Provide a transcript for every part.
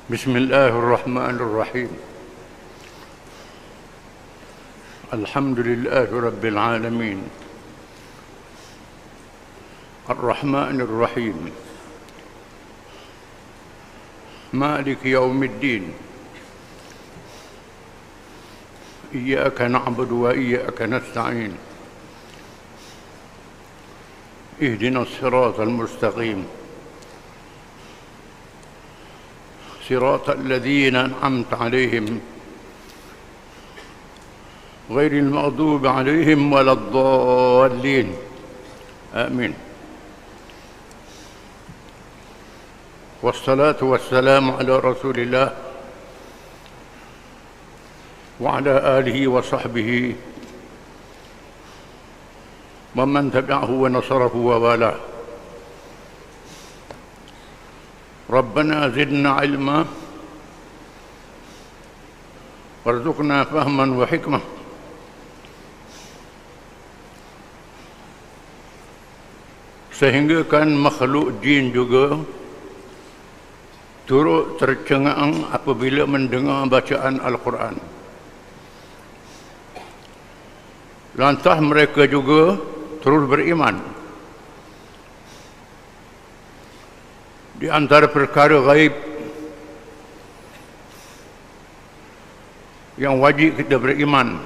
بسم الله الرحمن الرحيم. الحمد لله رب العالمين الرحمن الرحيم مالك يوم الدين إياك نعبد وإياك نستعين اهدنا الصراط المستقيم صراط الذين أنعمت عليهم غير المغضوب عليهم ولا الضالين آمين. والصلاة والسلام على رسول الله وعلى آله وصحبه ومن تبعه ونصره ووالاه. ربنا زدنا علما وارزقنا فهما وحكمة. Sehingga kan makhluk jin juga turut tercengang apabila mendengar bacaan Al-Quran. Lantas mereka juga terus beriman. Di antara perkara gaib yang wajib kita beriman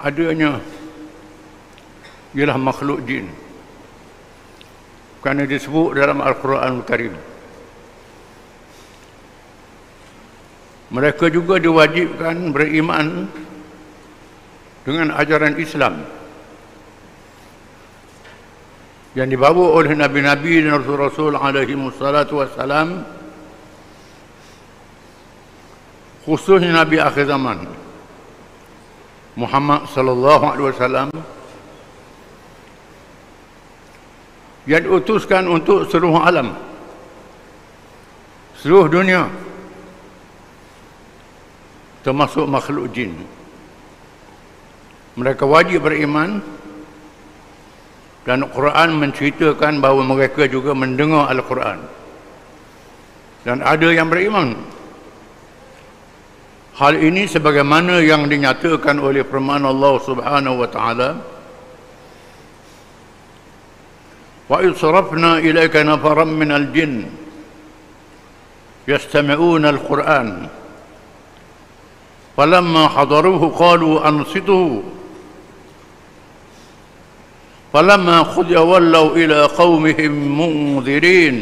adanya ialah makhluk jin, kerana disebut dalam Al-Quran Al-Karim. Mereka juga diwajibkan beriman dengan ajaran Islam yang dibawa oleh Nabi-Nabi dan Rasul-Rasul alaihi wassalatu wassalam, khususnya Nabi akhir zaman Muhammad sallallahu alaihi wasallam, yang diutuskan untuk seluruh alam, seluruh dunia, termasuk makhluk jin. Mereka wajib beriman, dan Al-Quran menceritakan bahawa mereka juga mendengar Al-Quran dan ada yang beriman. Hal ini sebagaimana yang dinyatakan oleh firman Allah Subhanahu wa taala, wa idh sarafna ilaika nafaran minal jin yastami'una al-Quran falamma hadaruhu qalu ansitu فلما قضي ولوا إلى قومهم منذرين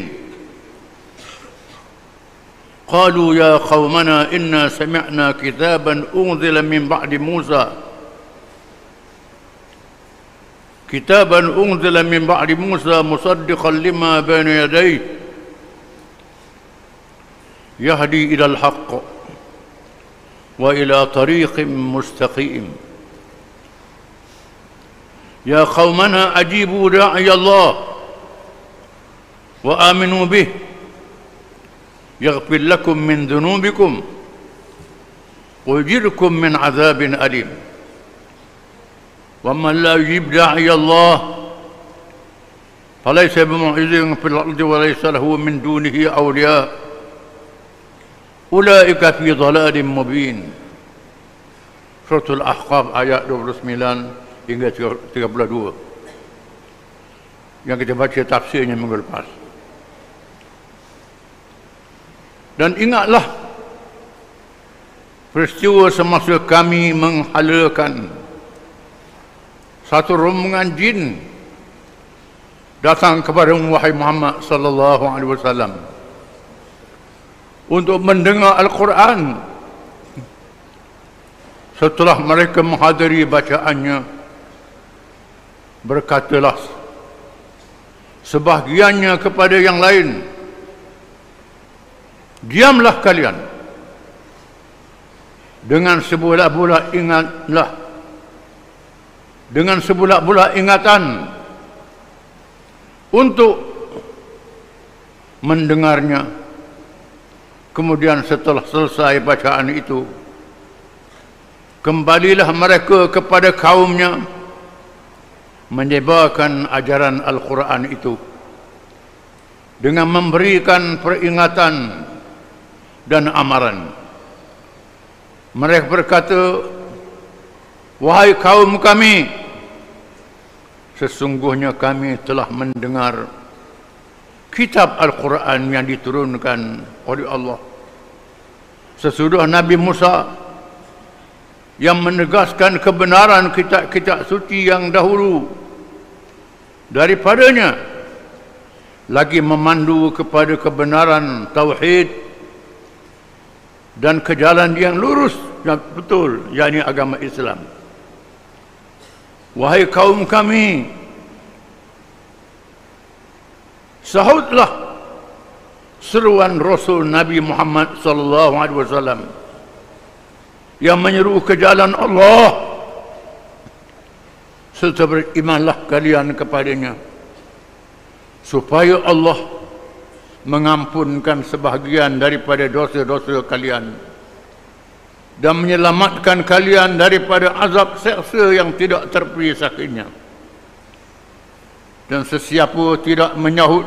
قالوا يا قومنا إنا سمعنا كتابا أنزل من بعد موسى مصدقا لما بين يديه يهدي إلى الحق وإلى طريق مستقيم يا قومنا أجيبوا داعي الله وآمنوا به يغفر لكم من ذنوبكم ويجركم من عذاب أليم ومن لا يجيب داعي الله فليس بمعجز في الأرض وليس له من دونه أولياء أولئك في ضلال مبين. Surah Al-Ahqaf ayat 29 hingga 32 yang kita baca tafsirnya minggu lepas. Dan ingatlah peristiwa semasa kami menghalakan satu rombongan jin datang kepada wahai Muhammad sallallahu alaihi wasallam untuk mendengar Al-Quran. Setelah mereka menghadiri bacaannya, berkatalah sebahagiannya kepada yang lain, diamlah kalian, dengan sebulak-bulak ingatan untuk mendengarnya. Kemudian setelah selesai bacaan itu, kembalilah mereka kepada kaumnya menyebarkan ajaran Al-Quran itu dengan memberikan peringatan dan amaran. Mereka berkata, wahai kaum kami, sesungguhnya kami telah mendengar kitab Al-Quran yang diturunkan oleh Allah sesudah Nabi Musa, yang menegaskan kebenaran kitab-kitab suci yang dahulu daripadanya, lagi memandu kepada kebenaran tauhid dan ke jalan yang lurus yang betul, yakni agama Islam. Wahai kaum kami, sahutlah seruan Rasul Nabi Muhammad sallallahu alaihi wasallam yang menyeru ke jalan Allah, serta berimanlah kalian kepadanya, supaya Allah mengampunkan sebahagian daripada dosa-dosa kalian dan menyelamatkan kalian daripada azab seksa yang tidak terpisahkannya. Dan sesiapa tidak menyahut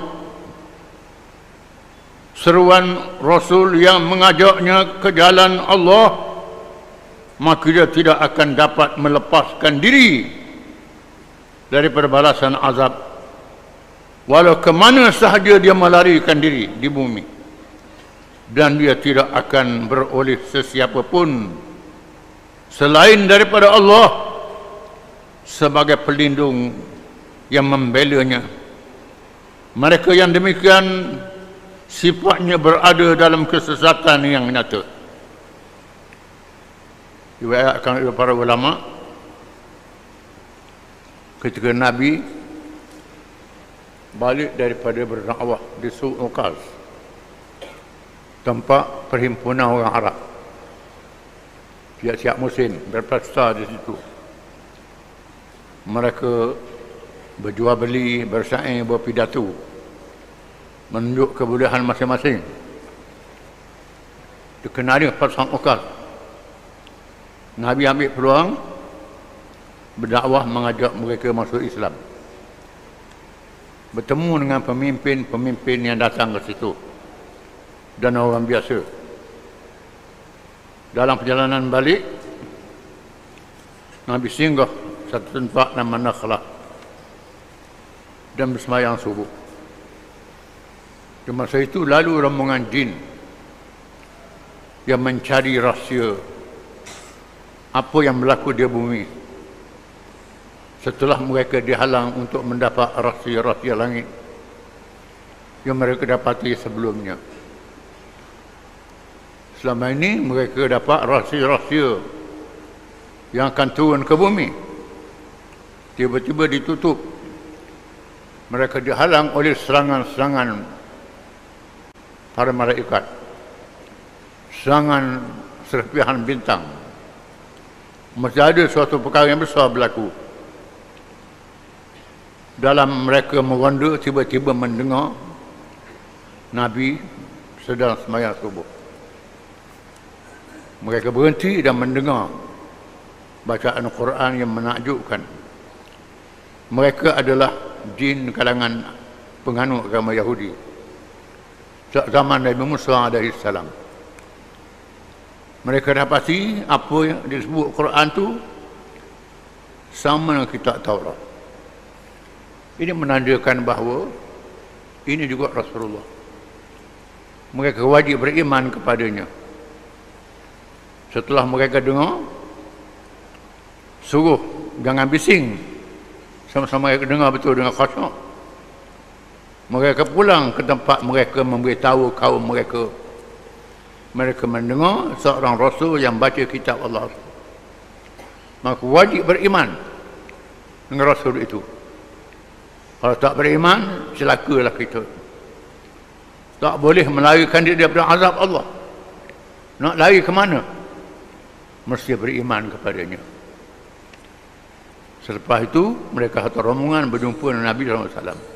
seruan Rasul yang mengajaknya ke jalan Allah, maka dia tidak akan dapat melepaskan diri daripada balasan azab, walau ke mana sahaja dia melarikan diri di bumi, dan dia tidak akan beroleh sesiapa pun selain daripada Allah sebagai pelindung yang membelanya. Mereka yang demikian sifatnya berada dalam kesesatan yang nyata. Diriwayatkan oleh para ulama, ketika Nabi balik daripada berdakwah di Suq Ukaz, tempat perhimpunan orang Arab, tiap-tiap musim berpesta di situ. Mereka berjual beli, bersaing, berpidato, menunjuk kebolehan masing-masing. Dikenali pasang Ukaz. Nabi ambil peluang berdakwah, mengajak mereka masuk Islam, bertemu dengan pemimpin-pemimpin yang datang ke situ dan orang biasa. Dalam perjalanan balik, Nabi singgah satu tempat nama Nakhlah dan bersemayang subuh. Di masa itu lalu rombongan jin yang mencari rahsia apa yang berlaku di bumi setelah mereka dihalang untuk mendapat rahsia-rahsia langit yang mereka dapati sebelumnya. Selama ini mereka dapat rahsia-rahsia yang akan turun ke bumi, tiba-tiba ditutup. Mereka dihalang oleh serangan-serangan para malaikat, serangan serpihan bintang. Mesti ada suatu perkara yang besar berlaku. Dalam mereka meronda, tiba-tiba mendengar Nabi sedang sembahyang subuh. Mereka berhenti dan mendengar bacaan Quran yang menakjubkan. Mereka adalah jin kalangan penganut agama Yahudi zaman Nabi Musa alaihissalam. Mereka dapati apa yang disebut Quran tu sama dengan kitab Taurat. Ini menandakan bahawa ini juga Rasulullah. Mereka wajib beriman kepadanya. Setelah mereka dengar, suruh jangan bising, sama-sama mereka dengar betul dengan khusyuk. Mereka pulang ke tempat mereka, memberitahu kaum mereka. Mereka mendengar seorang Rasul yang baca kitab Allah. Maka wajib beriman dengan Rasul itu. Kalau tak beriman, celakalah kita. Tak boleh melarikan diri daripada azab Allah. Nak lari ke mana? Mesti beriman kepadanya. Selepas itu, mereka satu rombongan berjumpa dengan Nabi SAW.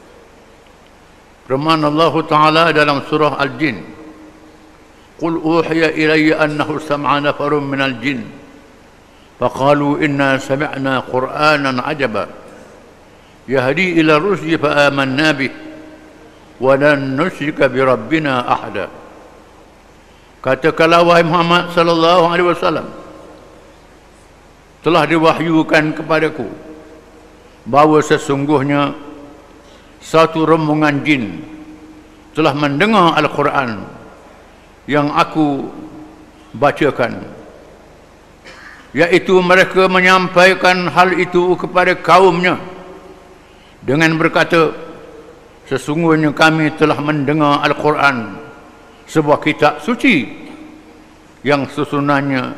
Firman Allah Ta'ala dalam surah Al-Jin, قل أوحي إلي أنه سمع نفر من الجن فقالوا إنا سمعنا قرآنا عجبا يهدي إلى الرشد فآمنا به ولن نشرك بربنا أحدا. katakanlah wahai Muhammad sallallahu alaihi wasallam, telah diwahyukan kepadaku bahawa sesungguhnya satu rombongan jin telah mendengar Al-Quran yang aku bacakan, iaitu mereka menyampaikan hal itu kepada kaumnya dengan berkata, sesungguhnya kami telah mendengar Al-Quran, sebuah kitab suci yang susunannya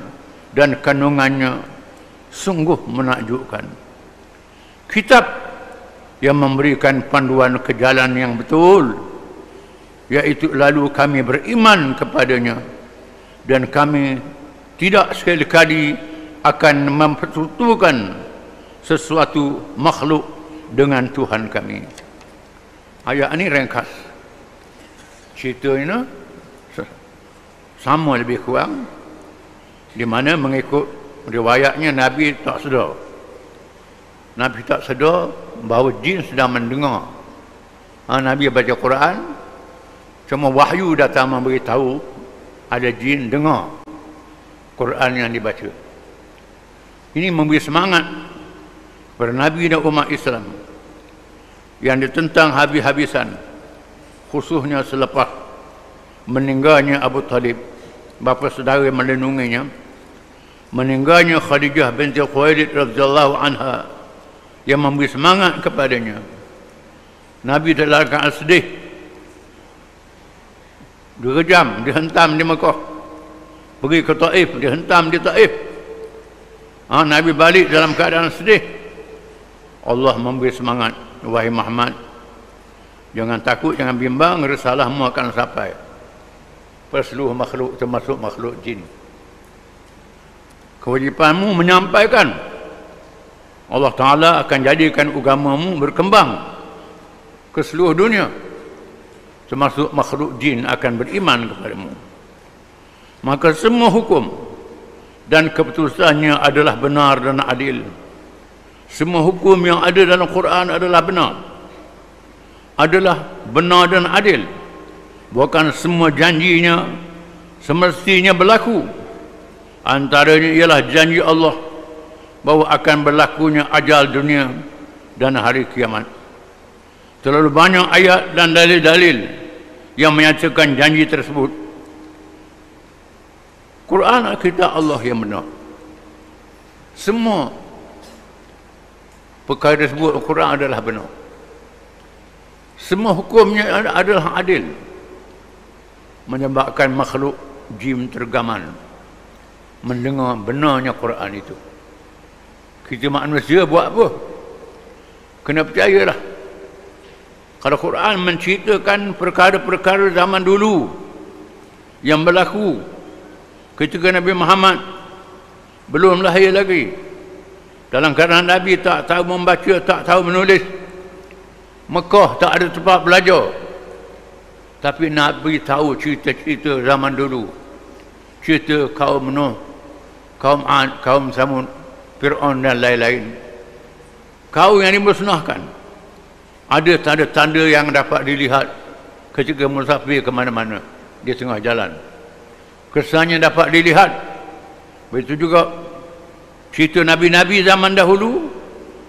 dan kandungannya sungguh menakjubkan, kitab yang memberikan panduan ke jalan yang betul, iaitu lalu kami beriman kepadanya dan kami tidak sekali-kali akan mempersekutukan sesuatu makhluk dengan Tuhan kami. Ayat ini ringkas. Cerita ini sama lebih kurang, di mana mengikut riwayatnya Nabi tak sedar. Nabi tak sedar bahawa jin sedang mendengar. Nabi baca Quran, cuma wahyu datang memberitahu ada jin dengar Quran yang dibaca. Ini memberi semangat kepada Nabi dan umat Islam yang ditentang habis-habisan, khususnya selepas meninggalnya Abu Talib, bapa saudara yang melindunginya, meninggalnya Khadijah binti Khuwailid radhiyallahu anha yang memberi semangat kepadanya. Nabi dalam keadaan sedih, direjam, dihentam di Mekah, pergi ke Taif, dihentam di Taif. Nabi balik dalam keadaan sedih. Allah memberi semangat, wahai Muhammad, jangan takut, jangan bimbang, risalahmu akan sampai pada seluruh makhluk, termasuk makhluk jin. Kewajipanmu menyampaikan. Allah Ta'ala akan jadikan agamamu berkembang ke seluruh dunia, termasuk makhluk jin akan beriman kepadamu. Maka semua hukum dan keputusannya adalah benar dan adil. Semua hukum yang ada dalam Quran adalah benar dan adil. Bukan semua janjinya semestinya berlaku. Antaranya ialah janji Allah bahawa akan berlakunya ajal dunia dan hari kiamat. Terlalu banyak ayat dan dalil-dalil yang menyatakan janji tersebut. Quran adalah kitab Allah yang benar. Semua perkara tersebut Quran adalah benar. Semua hukumnya adalah adil, menyebabkan makhluk jin tergaman mendengar benarnya Quran itu. Kita manusia buat apa? Kena percayalah. Kalau Quran menceritakan perkara-perkara zaman dulu yang berlaku ketika Nabi Muhammad belum lahir lagi, dalam keadaan Nabi tak tahu membaca, tak tahu menulis, Mekah tak ada tempat belajar, tapi Nabi tahu cerita-cerita zaman dulu, cerita kaum Nuh, kaum Ad, kaum Samud, Fir'aun dan lain-lain, kaum yang dimusnahkan. Ada tanda-tanda yang dapat dilihat ketika musafir ke mana-mana di tengah jalan, kesannya dapat dilihat. Begitu juga cerita Nabi-Nabi zaman dahulu,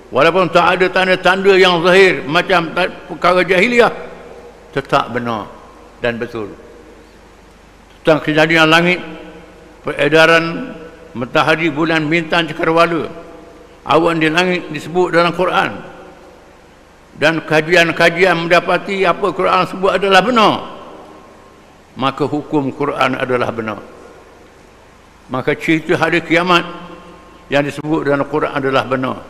walaupun tak ada tanda-tanda yang zahir macam perkara jahiliah, tetap benar dan betul. Tentang kejadian langit, peredaran matahari, bulan, bintang, cakrawala, awan di langit disebut dalam Quran, dan kajian-kajian mendapati apa Quran sebut adalah benar, maka hukum Quran adalah benar. Maka cerita hari kiamat yang disebut dalam Quran adalah benar.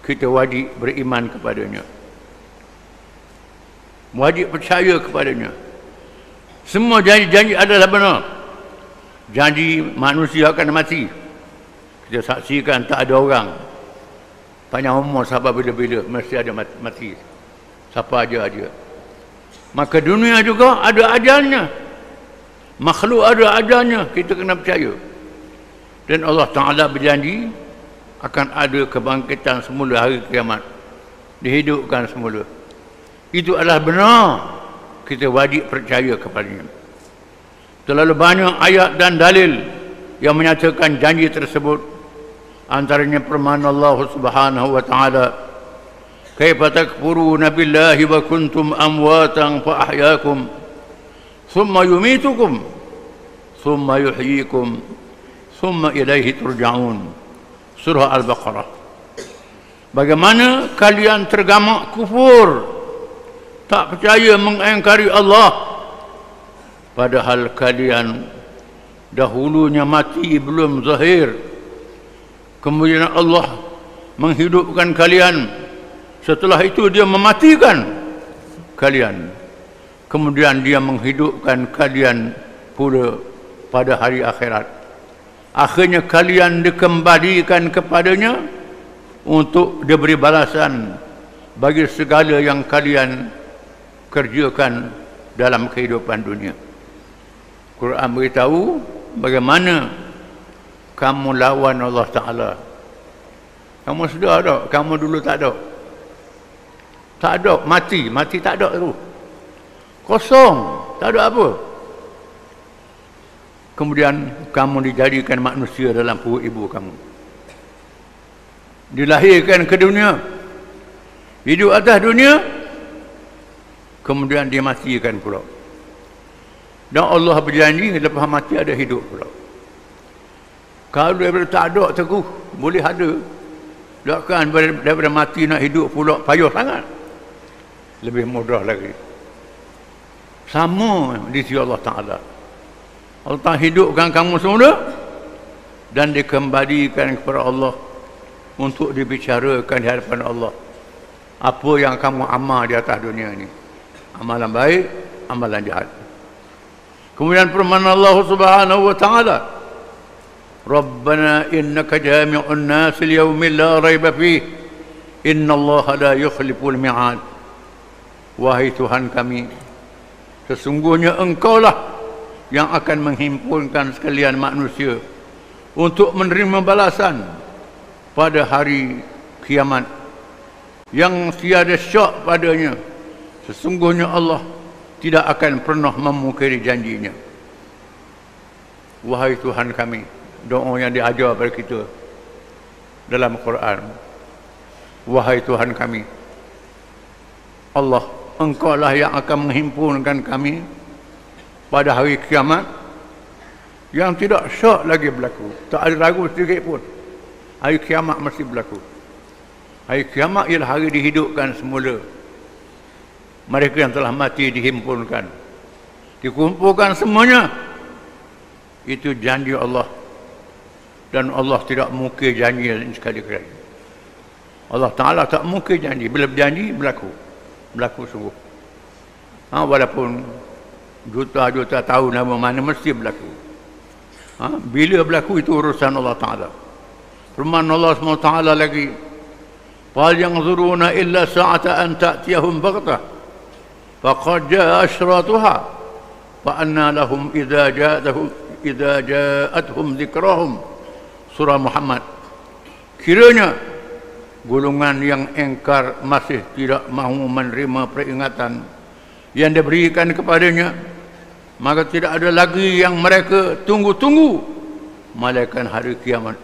Kita wajib beriman kepadanya, wajib percaya kepadanya. Semua janji-janji adalah benar. Janji manusia akan mati, kita saksikan tak ada orang panjang umur sampai bila-bila, mesti ada mati, siapa aja. Maka dunia juga ada ajalnya, makhluk ada ajalnya, kita kena percaya. Dan Allah Ta'ala berjanji akan ada kebangkitan semula hari kiamat, dihidupkan semula. Itu adalah benar, kita wajib percaya kepadanya. Terlalu banyak ayat dan dalil yang menyatakan janji tersebut. Antaranya firman Allah Subhanahu wa taala, "Kaifa takfuruna billahi wa kuntum amwatan fa ahyaakum thumma yumitukum thumma yuhyikum thumma ilaihi turja'un." Surah Al-Baqarah. Bagaimana kalian tergamak kufur, tak percaya, mengingkari Allah, padahal kalian dahulunya mati belum zahir, kemudian Allah menghidupkan kalian, setelah itu dia mematikan kalian, kemudian dia menghidupkan kalian pula pada hari akhirat. Akhirnya kalian dikembalikan kepadanya untuk diberi balasan bagi segala yang kalian kerjakan dalam kehidupan dunia. Quran beritahu bagaimana kamu lawan Allah Ta'ala. Kamu sudah ada, kamu dulu tak ada. Tak ada, mati tak ada tu. Kosong, tak ada apa. Kemudian kamu dijadikan manusia dalam perut ibu kamu. Dilahirkan ke dunia, hidup atas dunia, kemudian dimatikan pula. Dan Allah berjanji lepas mati ada hidup pula. Kalau daripada tak ada teguh, boleh ada. Takkan daripada mati nak hidup pula payah sangat. Lebih mudah lagi. Sama di sisi Allah Ta'ala. Allah hidupkan kamu semula dan dikembalikan kepada Allah untuk dibicarakan di hadapan Allah. Apa yang kamu amal di atas dunia ini, amalan baik, amalan jahat. Kemudian firman Allah Subhanahu wa taala, "Rabbana innaka jami'un nas liyaumin la raiba fih, innallaha la yukhliful mi'ad." Wahai Tuhan kami, sesungguhnya Engkaulah yang akan menghimpunkan sekalian manusia untuk menerima balasan pada hari kiamat yang tiada syak padanya. Sesungguhnya Allah tidak akan pernah memungkiri janjinya. Wahai Tuhan kami, doa yang diajar kepada kita dalam Quran. Wahai Tuhan kami, Allah, Engkaulah yang akan menghimpunkan kami pada hari kiamat yang tidak syak lagi berlaku. Tak ada ragu sedikit pun. Hari kiamat mesti berlaku. Hari kiamat ialah hari dihidupkan semula. Mereka yang telah mati dihimpunkan, dikumpulkan semuanya. Itu janji Allah. Dan Allah tidak mungkir janji sekali-kali. Allah Ta'ala tak mungkir janji. Bila berjanji, berlaku. Berlaku sungguh. Walaupun juta-juta tahun nama mana mesti berlaku. Bila berlaku itu urusan Allah Ta'ala. Firman Allah SWT lagi, "Fal yanzuruna illa sa'ata an ta'tiyahum baghtah faqad jaa asyratuha fa anna lahum idza ja'atuhum dzikrahum." Surah Muhammad. Kiranya golongan yang engkar masih tidak mahu menerima peringatan yang diberikan kepadanya, maka tidak ada lagi yang mereka tunggu-tunggu malaikat hari kiamat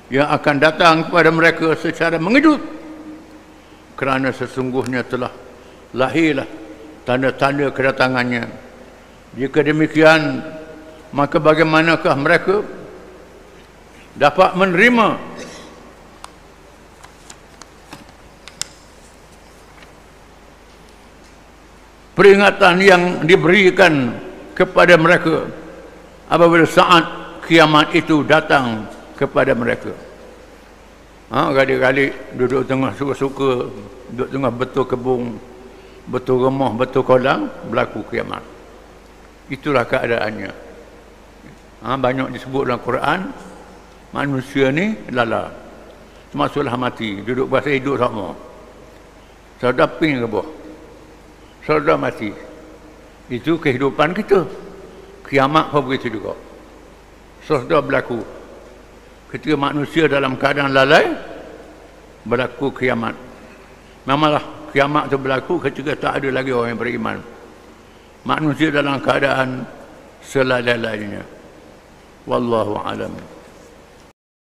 yang akan datang kepada mereka secara mengejut, kerana sesungguhnya telah lahirlah tanda-tanda kedatangannya. Jika demikian, maka bagaimanakah mereka dapat menerima peringatan yang diberikan kepada mereka apabila saat kiamat itu datang kepada mereka? Kali-kali duduk tengah suka-suka, duduk tengah betul kebun, betul rumah, betul kolam, berlaku kiamat. Itulah keadaannya. Banyak disebut dalam Quran, manusia ni lala, termasuklah mati, duduk bahasa hidup sama. Sudah ping ke bawah, sudah mati. Itu kehidupan kita. Kiamat pun begitu juga. Sudah berlaku. Ketika manusia dalam keadaan lalai, berlaku kiamat. Memanglah kiamat itu berlaku ketika tak ada lagi orang yang beriman. Manusia dalam keadaan selada-ladanya. Wallahu alam.